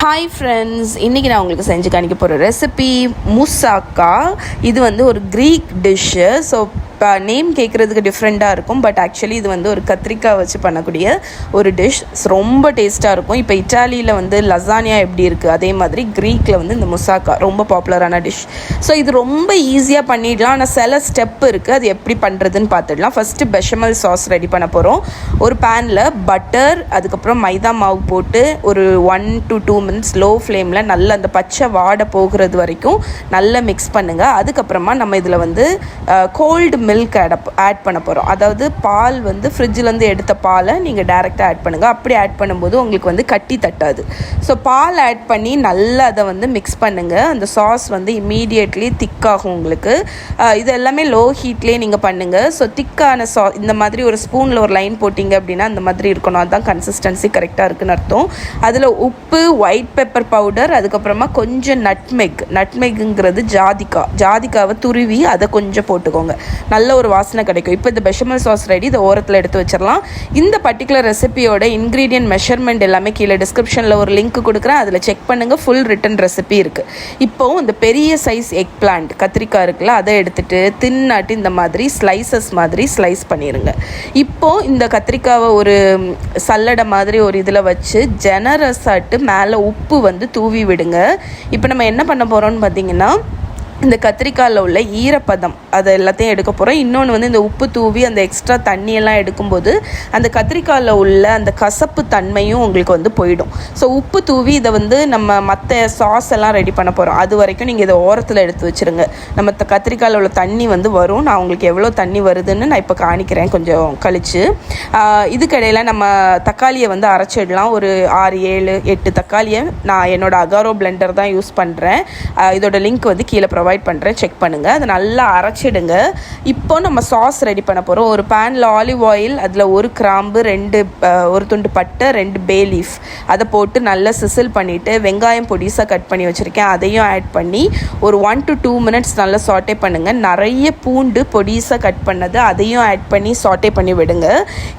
Hi friends, இன்றைக்கி நான் உங்களுக்கு செஞ்சு காணிக்க போகிற ரெசிபி முசாக்கா. இது வந்து ஒரு க்ரீக் டிஷ்ஷு. ஸோ நேம் கேட்குறதுக்கு டிஃப்ரெண்ட்டாக இருக்கும், பட் ஆக்சுவலி இது வந்து ஒரு கத்திரிக்காய் வச்சு பண்ணக்கூடிய ஒரு டிஷ். ரொம்ப டேஸ்ட்டாக இருக்கும். இப்போ இட்டாலியில் வந்து லசானியா எப்படி இருக்குது, அதே மாதிரி க்ரீக்கில் வந்து இந்த முசாக்கா ரொம்ப பாப்புலரான டிஷ். ஸோ இது ரொம்ப ஈஸியாக பண்ணிடலாம், ஆனால் சில ஸ்டெப் இருக்குது, அது எப்படி பண்ணுறதுன்னு பார்த்துடலாம். ஃபஸ்ட்டு பெஷமல் சாஸ் ரெடி பண்ண போகிறோம். ஒரு பேனில் பட்டர், அதுக்கப்புறம் மைதா மாவு போட்டு ஒரு 1 to 2 minutes லோ ஃப்ளேமில் நல்லா அந்த பச்சை வாடை போகிறது வரைக்கும் நல்லா மிக்ஸ் பண்ணுங்கள். அதுக்கப்புறமா நம்ம இதில் வந்து கோல்டு மில்க் ஆட் பண்ண போகிறோம். அதாவது பால் வந்து ஃப்ரிட்ஜிலேருந்து எடுத்த பாலை நீங்கள் டைரெக்டாக ஆட் பண்ணுங்கள். அப்படி ஆட் பண்ணும்போது உங்களுக்கு வந்து கட்டி தட்டாது. ஸோ பால் ஆட் பண்ணி நல்லா அதை வந்து மிக்ஸ் பண்ணுங்கள். அந்த சாஸ் வந்து இம்மீடியட்லி திக்காகும் உங்களுக்கு. இது எல்லாமே லோ ஹீட்லேயே நீங்கள் பண்ணுங்கள். ஸோ திக்கான இந்த மாதிரி ஒரு ஸ்பூனில் ஒரு லைன் போட்டிங்க அப்படின்னா அந்த மாதிரி இருக்கணும். அதுதான் கன்சிஸ்டன்சி கரெக்டாக இருக்குன்னு அர்த்தம். அதில் உப்பு, ஒயிட் பெப்பர் பவுடர், அதுக்கப்புறமா கொஞ்சம் நட்மெக்குங்கிறது ஜாதிக்காவை துருவி அதை கொஞ்சம் போட்டுக்கோங்க. நல்ல ஒரு வாசனை கிடைக்கும். இப்போ இந்த பெஷமல் சாஸ் ரெடி. இதை ஓரத்தில் எடுத்து வச்சிடலாம். இந்த பர்டிகுலர் ரெசிபியோட இன்க்ரீடியன்ட் மெஷர்மெண்ட் எல்லாமே கீழே டிஸ்கிரிப்ஷனில் ஒரு லிங்க் கொடுக்குறேன், அதில் செக் பண்ணுங்கள். ஃபுல் ரிட்டன் ரெசிபி இருக்குது. இப்போது இந்த பெரிய சைஸ் எக் பிளான்ட் கத்திரிக்காய் இருக்குல்ல, அதை எடுத்துகிட்டு தின்னாட்டி இந்த மாதிரி ஸ்லைசஸ் மாதிரி ஸ்லைஸ் பண்ணிடுங்க. இப்போது இந்த கத்திரிக்காவை ஒரு சல்லடை மாதிரி ஒரு இதில் வச்சு ஜெனரஸாட்டு மேலே உப்பு வந்து தூவி விடுங்க. இப்போ நம்ம என்ன பண்ண போகிறோம்னு பார்த்தீங்கன்னா, இந்த கத்திரிக்காயில் உள்ள ஈரப்பதம் அதை எல்லாத்தையும் எடுக்க போகிறோம். இன்னொன்று வந்து இந்த உப்பு தூவி அந்த எக்ஸ்ட்ரா தண்ணியெல்லாம் எடுக்கும்போது அந்த கத்திரிக்காயில் உள்ள அந்த கசப்பு தன்மையும் உங்களுக்கு வந்து போயிடும். ஸோ உப்பு தூவி இதை வந்து நம்ம மற்ற சாஸ் எல்லாம் ரெடி பண்ண போகிறோம். அது வரைக்கும் நீங்கள் இதை ஓரத்தில் எடுத்து வச்சுருங்க. நம்ம கத்திரிக்காயில் உள்ள தண்ணி வந்து வரும். நான் உங்களுக்கு எவ்வளோ தண்ணி வருதுன்னு நான் இப்போ காணிக்கிறேன் கொஞ்சம் கழித்து. இதுக்கிடையில் நம்ம தக்காளியை வந்து அரைச்சிடலாம். ஒரு 6, 7, 8 தக்காளியை நான் என்னோடய அகாரோ பிளெண்டர் தான் யூஸ் பண்ணுறேன். இதோட லிங்க் வந்து கீழே ப்ரொவைட் பண்ணுறேன், செக் பண்ணுங்கள். அதை நல்லா அரைச்சிடுங்க. இப்போ நம்ம சாஸ் ரெடி பண்ண போகிறோம். ஒரு பேனில் ஆலிவ் ஆயில், அதில் ஒரு கிராம்பு, ஒரு துண்டு பட்டை, 2 பே லீஃப் அதை போட்டு நல்லா சிசில் பண்ணிவிட்டு வெங்காயம் பொடிசாக கட் பண்ணி வச்சுருக்கேன், அதையும் ஆட் பண்ணி ஒரு 1 to 2 minutes நல்லா சாட்டே பண்ணுங்கள். நிறைய பூண்டு பொடிசாக கட் பண்ணது அதையும் ஆட் பண்ணி சாட்டே பண்ணி விடுங்க.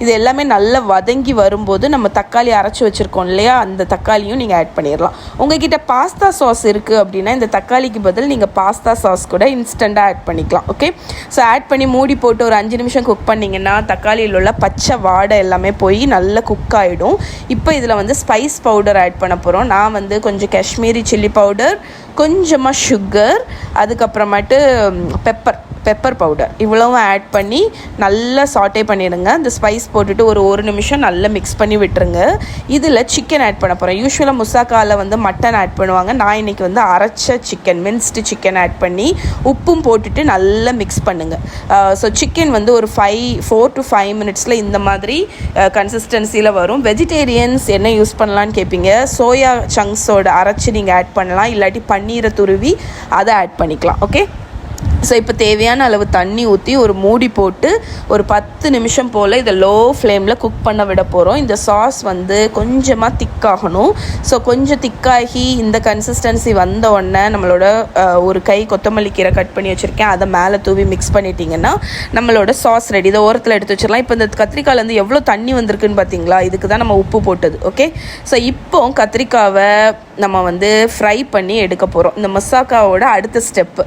இது எல்லாமே நல்லா வதங்கி வரும்போது நம்ம தக்காளி அரைச்சி வச்சுருக்கோம் இல்லையா, அந்த தக்காளியும் நீங்கள் ஆட் பண்ணிடலாம். உங்ககிட்ட பாஸ்தா சாஸ் இருக்குது அப்படின்னா இந்த தக்காளிக்கு பதில் நீங்கள் பாஸ்தா சாஸ் கூட இன்ஸ்டண்ட்டாக ஆட் பண்ணிக்கலாம். ஓகே, ஸோ ஆட் பண்ணி மூடி போட்டு ஒரு 5 நிமிஷம் குக் பண்ணிங்கன்னா தக்காளியில் உள்ள பச்சை வாடை எல்லாமே போய் நல்லா குக் ஆகிடும். இப்போ இதில் வந்து ஸ்பைஸ் பவுடர் ஆட் பண்ண போகிறோம். நான் வந்து கொஞ்சம் காஷ்மீரி சில்லி பவுடர், கொஞ்சமாக சுகர், அதுக்கப்புறமேட்டு பெப்பர் பவுடர் இவ்வளவும் ஆட் பண்ணி நல்லா சாட்டே பண்ணிடுங்க. அந்த ஸ்பைஸ் போட்டுட்டு ஒரு 1 நிமிஷம் நல்லா மிக்ஸ் பண்ணி விட்டுருங்க. இதில் சிக்கன் ஆட் பண்ண போகிறேன். யூஸ்வலாக முசாக்காவில் வந்து மட்டன் ஆட் பண்ணுவாங்க. நான் இன்றைக்கி வந்து அரைச்ச சிக்கன், மின்ஸ்டு சிக்கன் ஆட் பண்ணி உப்பும் போட்டுட்டு நல்லா மிக்ஸ் பண்ணுங்கள். ஸோ சிக்கன் வந்து ஒரு 4 to 5 minutesல இந்த மாதிரி கன்சிஸ்டன்சியில் வரும். வெஜிடேரியன்ஸ் என்ன யூஸ் பண்ணலான்னு கேட்பீங்க. சோயா சங்க்ஸோட அரைச்சி நீங்கள் ஆட் பண்ணலாம், இல்லாட்டி பன்னீரை துருவி அதை ஆட் பண்ணிக்கலாம். ஓகே, ஸோ இப்போ தேவையான அளவு தண்ணி ஊற்றி ஒரு மூடி போட்டு ஒரு 10 நிமிஷம் போல் இதை லோ ஃப்ளேமில் குக் பண்ண விட போகிறோம். இந்த சாஸ் வந்து கொஞ்சமாக திக்காகணும். ஸோ கொஞ்சம் திக்காகி இந்த கன்சிஸ்டன்சி வந்த உடனே நம்மளோட ஒரு கை கொத்தமல்லி கீரை கட் பண்ணி வச்சுருக்கேன், அதை மேலே தூவி மிக்ஸ் பண்ணிட்டீங்கன்னா நம்மளோட சாஸ் ரெடி. இதை ஓரத்தில் எடுத்து வச்சிடலாம். இப்போ இந்த கத்திரிக்காயிலேருந்து எவ்வளோ தண்ணி வந்திருக்குன்னு பார்த்தீங்களா, இதுக்கு தான் நம்ம உப்பு போட்டது. ஓகே, ஸோ இப்போ கத்திரிக்காவை நம்ம வந்து ஃப்ரை பண்ணி எடுக்க போகிறோம். இந்த மசாக்காவோட அடுத்த ஸ்டெப்பு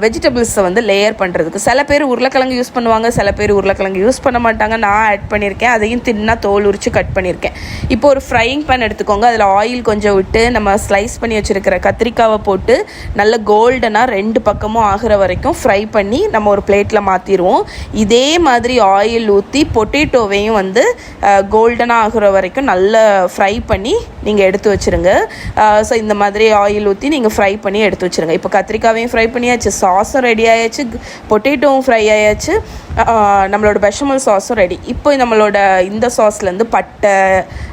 வெஜிடபிள்ஸை வந்து லேயர் பண்ணுறதுக்கு. சில பேர் உருளைக்கிழங்கு யூஸ் பண்ணுவாங்க, சில பேர் உருளைக்கிழங்கு யூஸ் பண்ண மாட்டாங்க. நான் ஆட் பண்ணியிருக்கேன், அதையும் தின்னாக தோல் உரித்து கட் பண்ணியிருக்கேன். இப்போ ஒரு ஃப்ரையிங் பேன் எடுத்துக்கோங்க. அதில் ஆயில் கொஞ்சம் விட்டு நம்ம ஸ்லைஸ் பண்ணி வச்சுருக்கிற கத்திரிக்காவை போட்டு நல்ல கோல்டனாக 2 பக்கமும் ஆகிற வரைக்கும் ஃப்ரை பண்ணி நம்ம ஒரு பிளேட்டில் மாற்றிடுவோம். இதே மாதிரி ஆயில் ஊற்றி பொட்டேட்டோவையும் வந்து கோல்டனாக ஆகிற வரைக்கும் நல்லா ஃப்ரை பண்ணி நீங்கள் எடுத்து வச்சுருங்க. ஸோ இந்த மாதிரி ஆயில் ஊற்றி நீங்கள் ஃப்ரை பண்ணி எடுத்து வச்சுருங்க. இப்போ கத்திரிக்காவையும் ஃப்ரை பண்ணியாச்சு, சாஸும் ரெடி ஆயாச்சு, பொட்டேட்டோவும் ஃப்ரை ஆயாச்சு, நம்மளோட பெஷமல் சாஸும் ரெடி. இப்போ நம்மளோட இந்த சாஸ்லேருந்து பட்டை,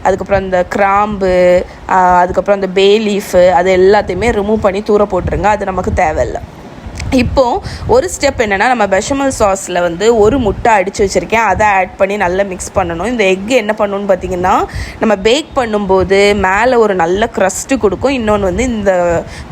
அதுக்கப்புறம் இந்த கிராம்பு, அதுக்கப்புறம் அந்த பே லீஃபு அது எல்லாத்தையுமே ரிமூவ் பண்ணி தூர போட்டுருங்க. அது நமக்கு தேவையில்லை. இப்போது ஒரு ஸ்டெப் என்னென்னா, நம்ம பெஷமல் சாஸில் வந்து ஒரு முட்டை அடித்து வச்சுருக்கேன், அதை ஆட் பண்ணி நல்லா மிக்ஸ் பண்ணணும். இந்த எக்கு என்ன பண்ணணும்னு பார்த்திங்கன்னா, நம்ம பேக் பண்ணும்போது மேலே ஒரு நல்ல க்ரஸ்ட்டு கொடுக்கும். இன்னொன்று வந்து இந்த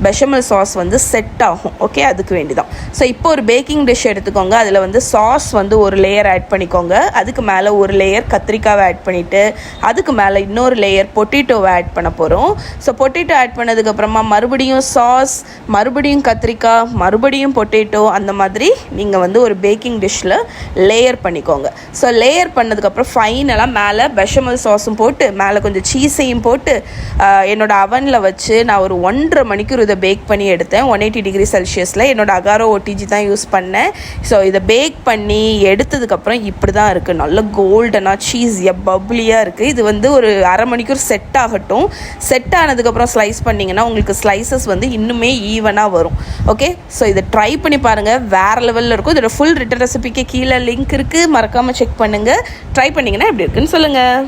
பெஷமல் சாஸ் வந்து செட் ஆகும். ஓகே, அதுக்கு வேண்டி தான். ஸோ இப்போ ஒரு பேக்கிங் டிஷ் எடுத்துக்கோங்க. அதில் வந்து சாஸ் வந்து ஒரு லேயர் ஆட் பண்ணிக்கோங்க. அதுக்கு மேலே ஒரு லேயர் கத்திரிக்காவை ஆட் பண்ணிவிட்டு, அதுக்கு மேலே இன்னொரு லேயர் பொட்டேட்டோவை ஆட் பண்ண போகிறோம். ஸோ பொட்டேட்டோ ஆட் பண்ணதுக்கப்புறமா மறுபடியும் சாஸ், மறுபடியும் கத்திரிக்காய், மறுபடியும் பொட்டேட்டோ, அந்த மாதிரி நீங்கள் வந்து ஒரு பேக்கிங் டிஷ்ஷில் லேயர் பண்ணிக்கோங்க. ஸோ லேயர் பண்ணதுக்கப்புறம் ஃபைனலாக மேலே பெஷமல் சாஸும் போட்டு, மேலே கொஞ்சம் சீஸையும் போட்டு என்னோடய அவனில் வச்சு நான் ஒரு 1.5 மணிக்கூர் இதை பேக் பண்ணி எடுத்தேன். 180 டிகிரி செல்சியஸில் என்னோடய அகாரோ OTG தான் யூஸ் பண்ணேன். ஸோ இதை பேக் பண்ணி எடுத்ததுக்கப்புறம் இப்படி தான் இருக்குது. நல்ல கோல்டனாக சீஸியாக பப்ளியாக இருக்குது. இது வந்து ஒரு 1/2 மணிக்கூர் செட் ஆகட்டும். செட் ஆனதுக்கப்புறம் ஸ்லைஸ் பண்ணிங்கன்னா உங்களுக்கு ஸ்லைசஸ் வந்து இன்னுமே ஈவனாக வரும். ஓகே, ஸோ இதை ட்ரை பண்ணி பாருங்கள், வேறு லெவலில் இருக்கும். இதோட ஃபுல் ரிட்டன் ரெசிபிக்கு கீழே லிங்க் இருக்குது, மறக்காமல் செக் பண்ணுங்கள். ட்ரை பண்ணிங்கன்னா எப்படி இருக்குன்னு சொல்லுங்கள்.